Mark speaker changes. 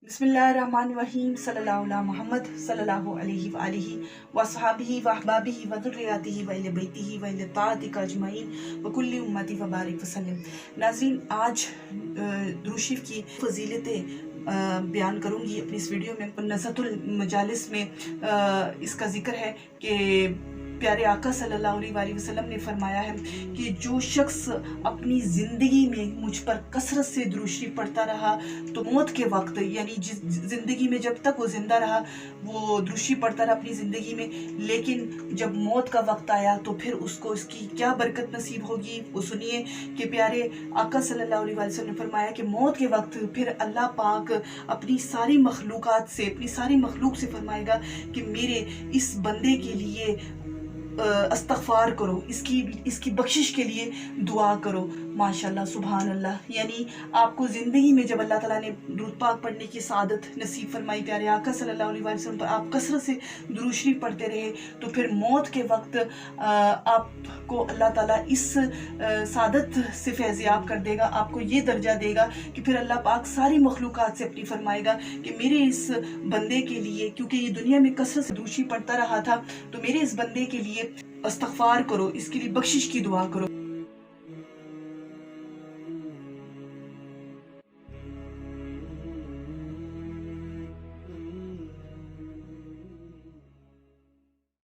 Speaker 1: बिस्मिल्लाहिर्रहमानिर्रहीम सल्लल्लाहु अला मोहम्मद सल्लल्लाहु अलैहि व आलिहि व सहाबिही व अहबाबिही व ज़ुर्रिय्यतिही व अहले बैतिही व अहले ताअतिका अजमईन व कुल्ली उम्मती व बारिक वसल्लम। नाज़रीन, आज दुरूद शरीफ की फ़ज़ीलतें बयान करूँगी अपनी इस वीडियो में। नज़हतुल मजालिस में इसका ज़िक्र है कि प्यारे आका सल्लल्लाहु अलैहि वसल्लम ने फरमाया है कि जो शख्स अपनी ज़िंदगी में मुझ पर कसरत से दुरूद शरीफ पढ़ता रहा तो मौत के वक्त, यानी जिस ज़िंदगी में जब तक वो ज़िंदा रहा वो दुरूद शरीफ पढ़ता रहा अपनी ज़िंदगी में, लेकिन जब मौत का वक्त आया तो फिर उसको इसकी क्या बरकत नसीब होगी वो सुनिए। कि प्यारे आका सल्लल्लाहु अलैहि वसल्लम ने फरमाया कि मौत के वक्त फिर अल्लाह पाक अपनी सारी मखलूक से फरमाएगा कि मेरे इस बंदे के लिए अस्तगफार करो, इसकी बख्शिश के लिए दुआ करो। माशाल्लाह, सुभान अल्लाह। यानी आपको ज़िंदगी में जब अल्लाह ताला ने दुरूद पाक पढ़ने की सादत नसीब फरमाई, प्यारे आका सल्लल्लाहु अलैहि वसल्लम पर आप कसरत से दुरूद शरीफ पढ़ते रहे, तो फिर मौत के वक्त आपको अल्लाह ताला इस सादत से फैज़याब कर देगा, आपको ये दर्जा देगा कि फिर अल्लाह पाक सारी मखलूक़ात से अपनी फरमाएगा कि मेरे इस बंदे के लिए, क्योंकि ये दुनिया में कसरत से दुरूद शरीफ पढ़ता रहा था, तो मेरे इस बंदे के लिए इस्तग़फ़ार करो, इसके लिए बख्शिश की दुआ करो।